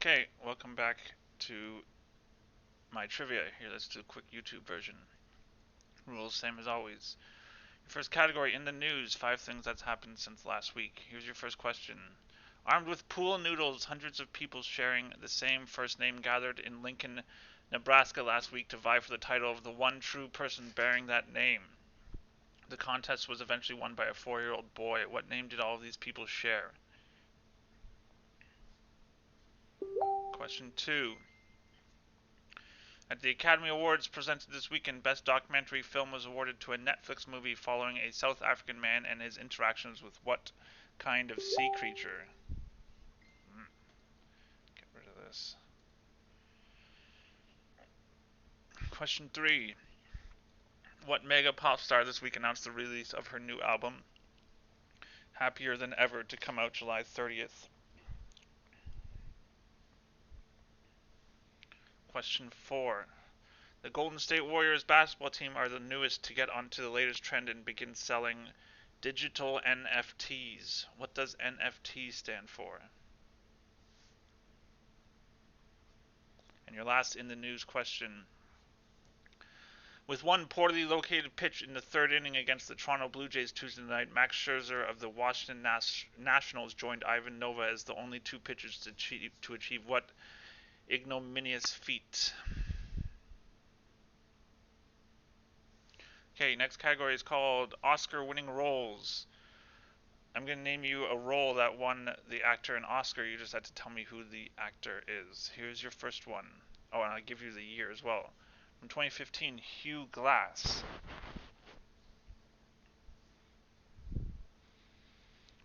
Okay, welcome back to my trivia. Here, let's do a quick YouTube version. Rules same as always. Your first category in the news, 5 things that's happened since last week. Here's your first question. Armed with pool noodles, hundreds of people sharing the same first name gathered in Lincoln, Nebraska last week to vie for the title of the one true person bearing that name. The contest was eventually won by a 4-year-old boy. What name did all of these people share? Question 2. At the Academy Awards presented this weekend, Best Documentary Film was awarded to a Netflix movie following a South African man and his interactions with what kind of sea creature? Get rid of this. Question 3. What mega pop star this week announced the release of her new album, Happier Than Ever, to come out July 30th? Question 4. The Golden State Warriors basketball team are the newest to get onto the latest trend and begin selling digital NFTs. What does NFT stand for? And your last in the news question. With one poorly located pitch in the third inning against the Toronto Blue Jays Tuesday night, Max Scherzer of the Washington Nationals joined Ivan Nova as the only two pitchers to achieve what ignominious feat? Okay, next category is called Oscar-winning roles. I'm going to name you a role that won the actor an Oscar. You just have to tell me who the actor is. Here's your first one. Oh, and I'll give you the year as well. From 2015, Hugh Glass.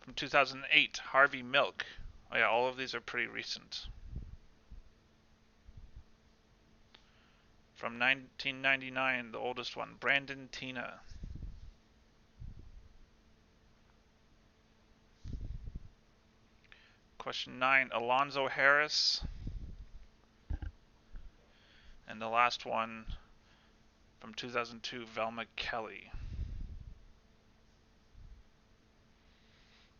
From 2008, Harvey Milk. Oh yeah, all of these are pretty recent. From 1999, the oldest one, Brandon Teena. Question 9, Alonzo Harris. And the last one, from 2002, Velma Kelly.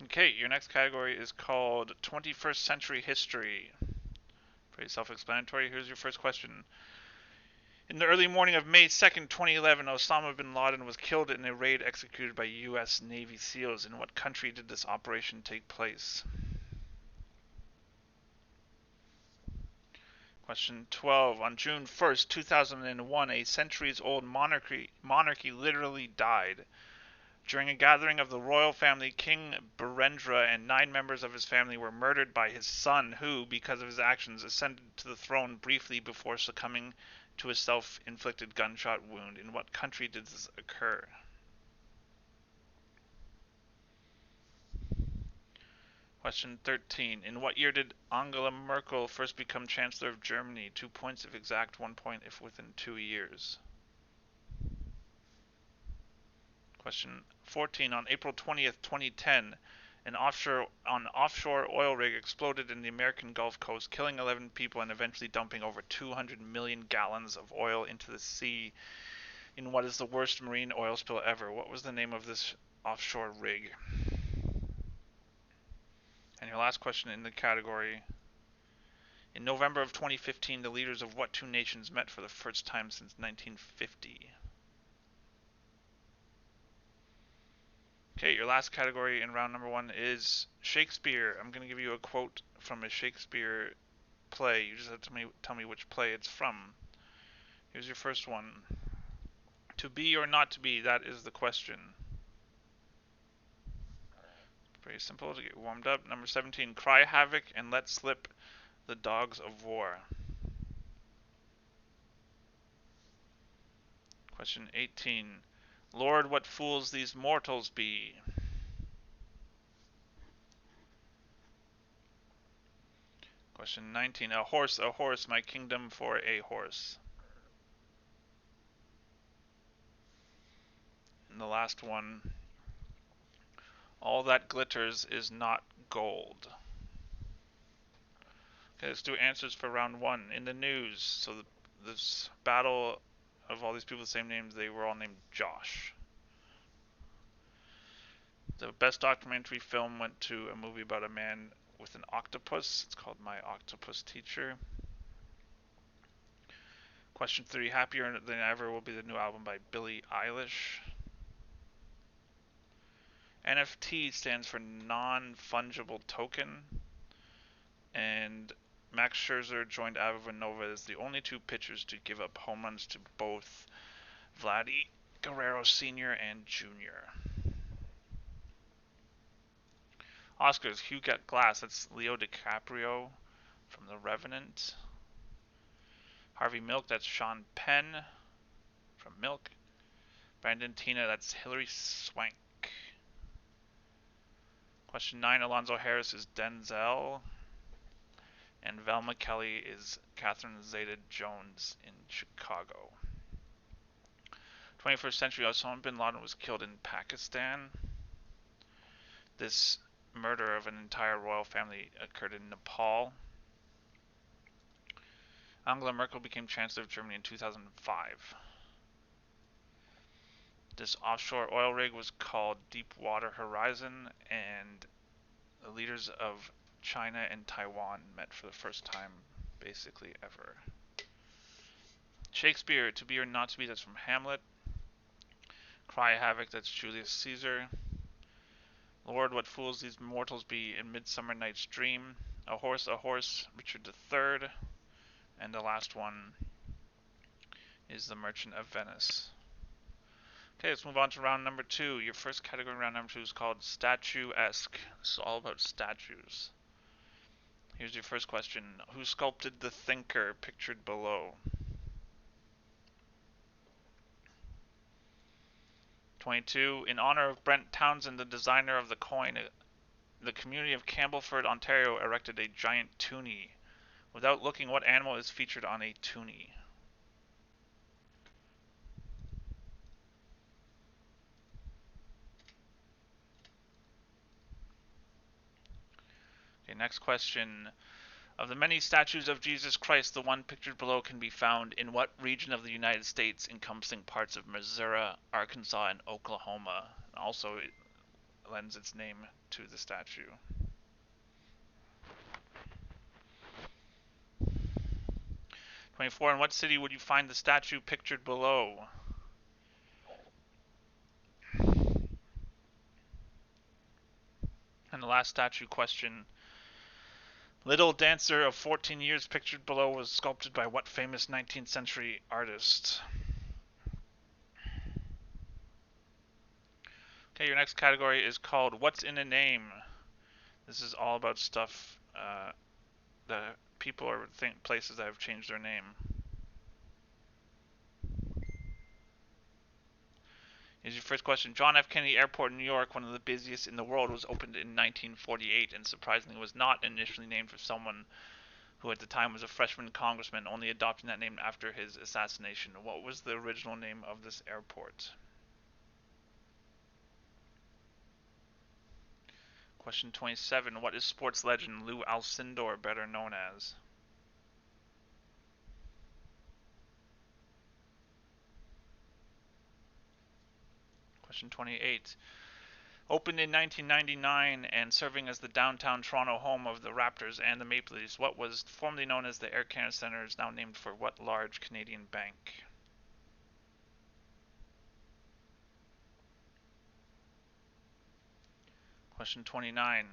Okay, your next category is called 21st Century History. Pretty self-explanatory. Here's your first question. In the early morning of May 2nd, 2011, Osama bin Laden was killed in a raid executed by U.S. Navy SEALs. In what country did this operation take place? Question 12. On June 1st, 2001, a centuries-old monarchy literally died. During a gathering of the royal family, King Birendra and 9 members of his family were murdered by his son, who, because of his actions, ascended to the throne briefly before succumbing to a self-inflicted gunshot wound. In what country did this occur? Question 13. In what year did Angela Merkel first become Chancellor of Germany? 2 points if exact, 1 point if within 2 years. Question 14. On April 20th, 2010, an offshore oil rig exploded in the American Gulf Coast, killing 11 people and eventually dumping over 200 million gallons of oil into the sea in what is the worst marine oil spill ever. What was the name of this offshore rig? And your last question in the category. In November of 2015, the leaders of what 2 nations met for the first time since 1950? Okay, your last category in round number 1 is Shakespeare. I'm going to give you a quote from a Shakespeare play. You just have to tell me which play it's from. Here's your first one. To be or not to be, that is the question. Pretty simple to get warmed up. Number 17, cry havoc and let slip the dogs of war. Question 18, Lord, what fools these mortals be. Question 19, a horse, my kingdom for a horse. And the last one, all that glitters is not gold. Okay, let's do answers for round 1. In the news, so this battle of all these people with the same names, they were all named Josh. The best documentary film went to a movie about a man with an octopus. It's called My Octopus Teacher. Question 3, Happier Than Ever will be the new album by Billie Eilish. NFT stands for non-fungible token. And Max Scherzer joined Avanova as the only two pitchers to give up home runs to both Vladdy Guerrero Sr. and Jr. Oscars, Hugh Glass, that's Leo DiCaprio from The Revenant. Harvey Milk, that's Sean Penn from Milk. Brandon Teena, that's Hilary Swank. Question 9, Alonzo Harris is Denzel. And Velma Kelly is Catherine Zeta-Jones in Chicago. 21st century, Osama bin Laden was killed in Pakistan. This murder of an entire royal family occurred in Nepal. Angela Merkel became Chancellor of Germany in 2005. This offshore oil rig was called Deepwater Horizon, and the leaders of China and Taiwan met for the first time, basically ever. Shakespeare, To Be or Not to Be, that's from Hamlet. Cry Havoc, that's Julius Caesar. Lord, What Fools These Mortals Be in Midsummer Night's Dream. A Horse, Richard III. And the last one is The Merchant of Venice. Okay, let's move on to round number 2. Your first category in round number 2 is called Statuesque. This is all about statues. Here's your first question. Who sculpted the thinker pictured below? 22. In honor of Brent Townsend, the designer of the coin, the community of Campbellford, Ontario erected a giant toonie. Without looking, what animal is featured on a toonie? Okay, next question. Of the many statues of Jesus Christ, the one pictured below can be found in what region of the United States, encompassing parts of Missouri, Arkansas, and Oklahoma? Also, it lends its name to the statue. 24. In what city would you find the statue pictured below? And the last statue question. Little Dancer of 14 years pictured below was sculpted by what famous 19th century artist? Okay, your next category is called What's in a Name? This is all about stuff, the people or places that have changed their name. Here's your first question. John F. Kennedy Airport in New York, one of the busiest in the world, was opened in 1948 and surprisingly was not initially named for someone who at the time was a freshman congressman, only adopting that name after his assassination. What was the original name of this airport? Question 27. What is sports legend Lou Alcindor better known as? Question 28. Opened in 1999 and serving as the downtown Toronto home of the Raptors and the Maple Leafs, what was formerly known as the Air Canada Centre is now named for what large Canadian bank? Question 29.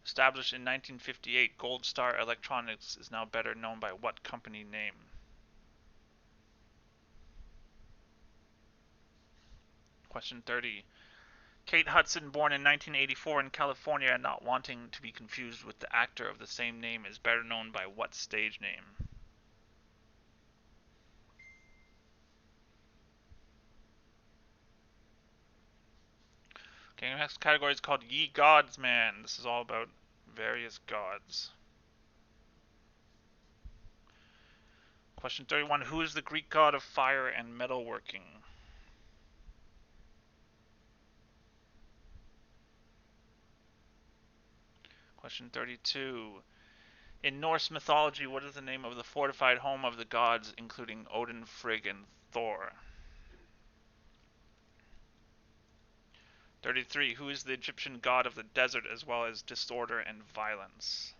Established in 1958, Gold Star Electronics is now better known by what company name? Question 30. Kate Hudson, born in 1984 in California and not wanting to be confused with the actor of the same name, is better known by what stage name? Okay, next category is called Ye Gods Man. This is all about various gods. Question 31. Who is the Greek god of fire and metalworking? Question 32. In Norse mythology, what is the name of the fortified home of the gods, including Odin, Frigg, and Thor? 33. Who is the Egyptian god of the desert as well as disorder and violence?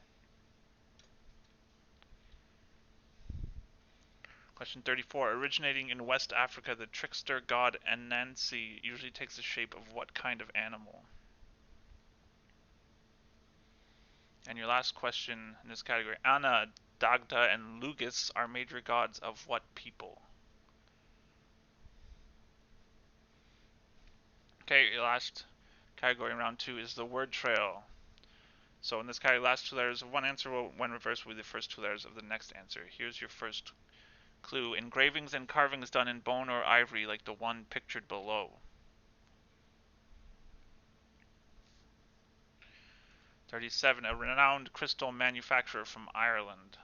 Question 34. Originating in West Africa, the trickster god Anansi usually takes the shape of what kind of animal? And your last question in this category. Anna, Dagda, and Lugis are major gods of what people? Okay, your last category in round 2 is the word trail. So in this category, last two letters of one answer when reversed will be the first two letters of the next answer. Here's your first clue. Engravings and carvings done in bone or ivory like the one pictured below. 37. A renowned crystal manufacturer from Ireland.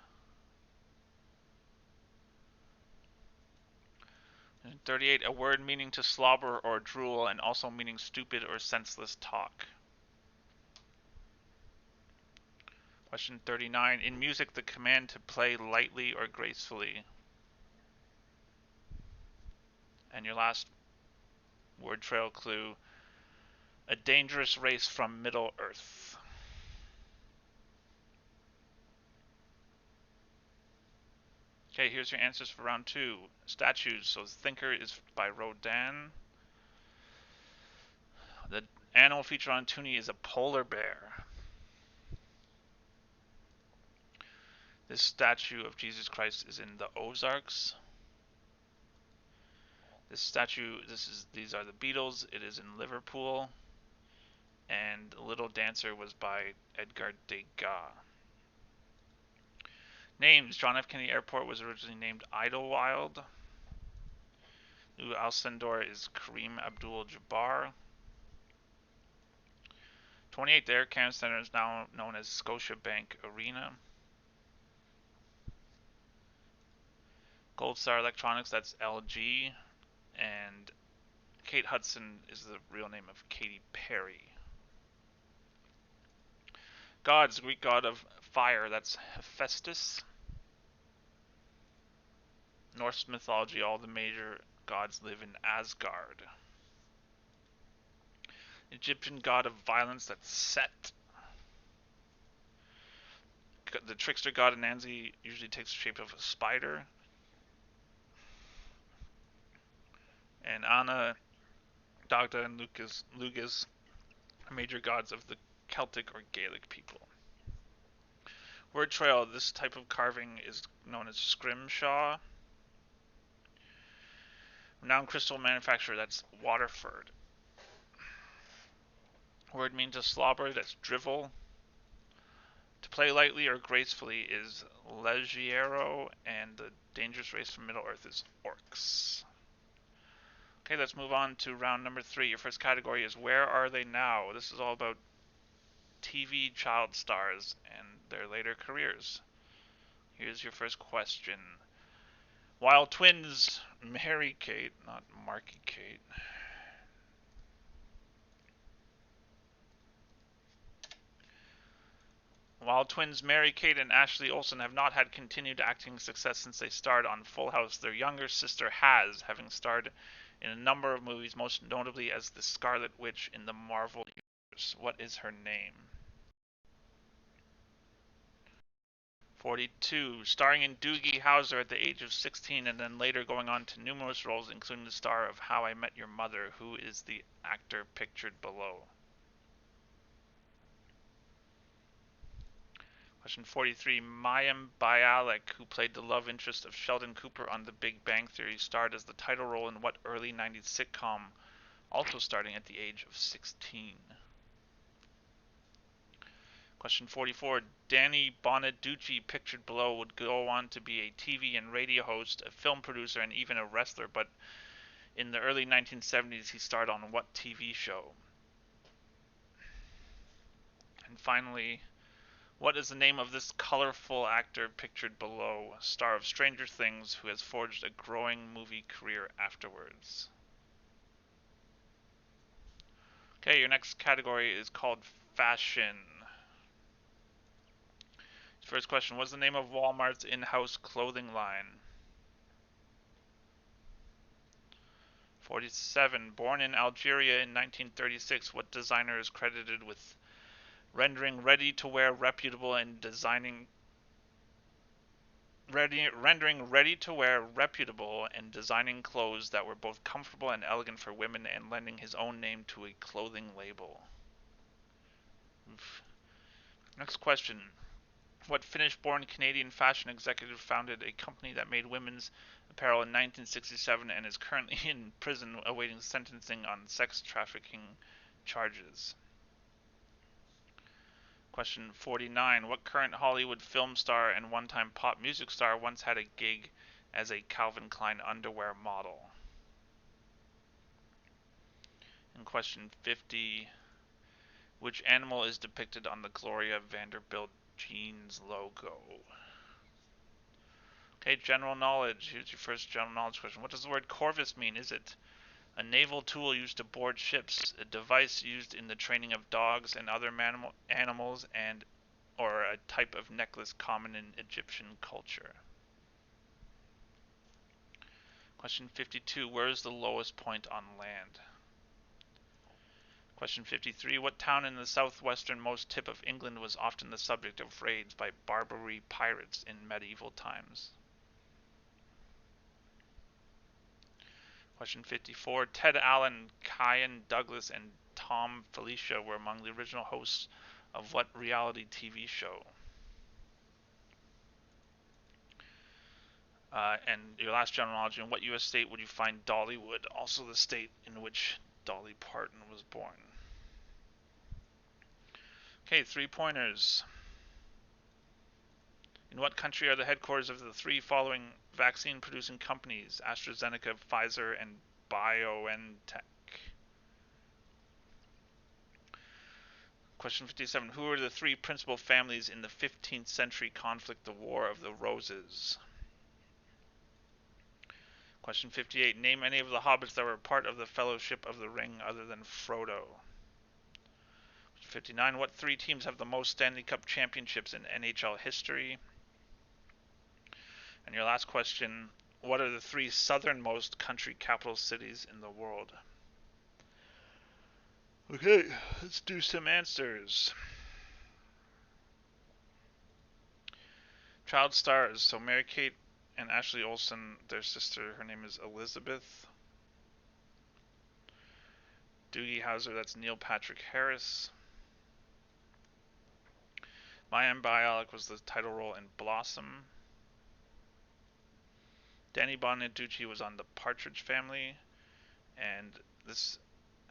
And 38. A word meaning to slobber or drool and also meaning stupid or senseless talk. Question 39. In music, the command to play lightly or gracefully. And your last word trail clue. A dangerous race from Middle Earth. Okay, here's your answers for round 2. Statues. So Thinker is by Rodin. The animal featured on Toonie is a polar bear. This statue of Jesus Christ is in the Ozarks. This statue, these are the Beatles. It is in Liverpool. And Little Dancer was by Edgar Degas. Names. John F. Kennedy Airport was originally named Idlewild. New Alcindor is Kareem Abdul-Jabbar. 28. The Air Canada Centre is now known as Scotiabank Arena. Gold Star Electronics, that's LG. And Kate Hudson is the real name of Katy Perry. Gods, Greek god of fire, that's Hephaestus. Norse mythology, all the major gods live in Asgard. Egyptian god of violence, that's Set. The trickster god Anansi usually takes the shape of a spider. And Anna, Dagda, and Lugis are major gods of the Celtic or Gaelic people. Word trail, this type of carving is known as scrimshaw. Renowned crystal manufacturer, that's Waterford. Word means to slobber, that's drivel. To play lightly or gracefully is leggero, and the dangerous race from Middle Earth is orcs. Okay, let's move on to round number 3. Your first category is Where Are They Now? This is all about TV child stars and their later careers. Here's your first question. While twins Mary-Kate, not Marky-Kate. While twins Mary-Kate and Ashley Olsen have not had continued acting success since they starred on Full House, their younger sister has, having starred in a number of movies, most notably as the Scarlet Witch in the Marvel Universe. What is her name? 42. Starring in Doogie Howser at the age of 16 and then later going on to numerous roles, including the star of How I Met Your Mother. Who is the actor pictured below? Question 43. Mayim Bialik, who played the love interest of Sheldon Cooper on The Big Bang Theory, starred as the title role in what early 90s sitcom, also starting at the age of 16? Question 44. Danny Bonaducci, pictured below, would go on to be a TV and radio host, a film producer, and even a wrestler, but in the early 1970s he starred on what TV show? And finally, what is the name of this colorful actor pictured below, star of Stranger Things, who has forged a growing movie career afterwards? Okay, your next category is called fashion. First question, what's the name of Walmart's in-house clothing line? 47. Born in Algeria in 1936, what designer is credited with rendering ready-to-wear reputable and designing clothes that were both comfortable and elegant for women, and lending his own name to a clothing label? Oof. Next question. What Finnish-born Canadian fashion executive founded a company that made women's apparel in 1967 and is currently in prison awaiting sentencing on sex trafficking charges? Question 49. What current Hollywood film star and one-time pop music star once had a gig as a Calvin Klein underwear model? And question 50. Which animal is depicted on the Gloria Vanderbilt jeans logo? Okay, general knowledge. Here's your first general knowledge question. What does the word corvus mean? Is it a naval tool used to board ships, a device used in the training of dogs and other animals, or a type of necklace common in Egyptian culture? Question 52. Where is the lowest point on land? Question 53. What town in the southwesternmost tip of England was often the subject of raids by Barbary pirates in medieval times? Question 54. Ted Allen, Kyan Douglas, and Tom Felicia were among the original hosts of what reality TV show? And your last general knowledge, in what U.S. state would you find Dollywood, also the state in which Dolly Parton was born? Okay, 3 pointers. In what country are the headquarters of the 3 following vaccine-producing companies: AstraZeneca, Pfizer, and BioNTech? Question 57. Who are the 3 principal families in the 15th century conflict, the War of the Roses? Question 58. Name any of the hobbits that were part of the Fellowship of the Ring other than Frodo. 59. What 3 teams have the most Stanley Cup championships in NHL history? And your last question, what are the 3 southernmost country capital cities in the world? Okay, let's do some answers. Child stars. So Mary-Kate and Ashley Olsen, their sister, her name is Elizabeth. Doogie Howser, that's Neil Patrick Harris. Mayim Bialik was the title role in Blossom. Danny Bonaducci was on The Partridge Family, and this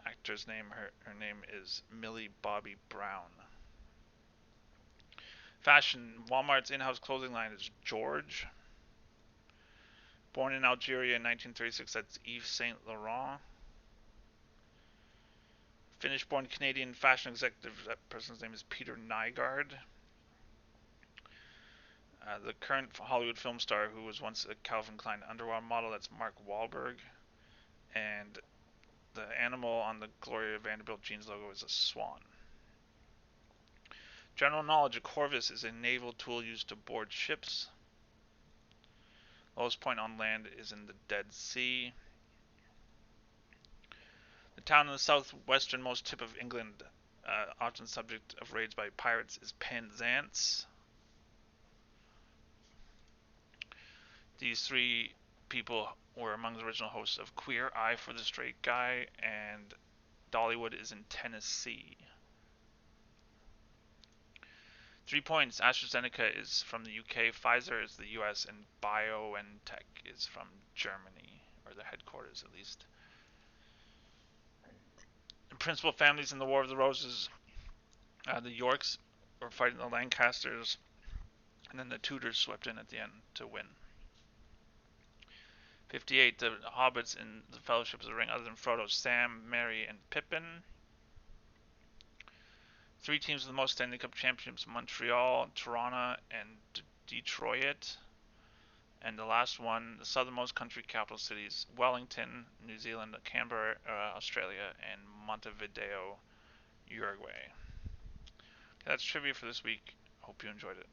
actor's name, her name is Millie Bobby Brown. Fashion. Walmart's in-house clothing line is George. Born in Algeria in 1936, that's Yves Saint Laurent. Finnish-born Canadian fashion executive, that person's name is Peter Nygard. The current Hollywood film star who was once a Calvin Klein underwear model, that's Mark Wahlberg. And the animal on the Gloria Vanderbilt jeans logo is a swan. General knowledge. A corvus is a naval tool used to board ships. Lowest point on land is in the Dead Sea. The town in the southwesternmost tip of England, often subject of raids by pirates, is Penzance. These 3 people were among the original hosts of Queer Eye for the Straight Guy, and Dollywood is in Tennessee. 3 points. AstraZeneca is from the UK, Pfizer is the US, and BioNTech is from Germany, or the headquarters at least. The principal families in the War of the Roses, the Yorks were fighting the Lancasters, and then the Tudors swept in at the end to win. 58. The hobbits in the Fellowship of the Ring other than Frodo: Sam, Merry, and Pippin. 3 teams with the most Stanley Cup championships: Montreal, Toronto, and Detroit. And the last one, the southernmost country capital cities: Wellington, New Zealand; Canberra, Australia; and Montevideo, Uruguay. Okay, that's trivia for this week. Hope you enjoyed it.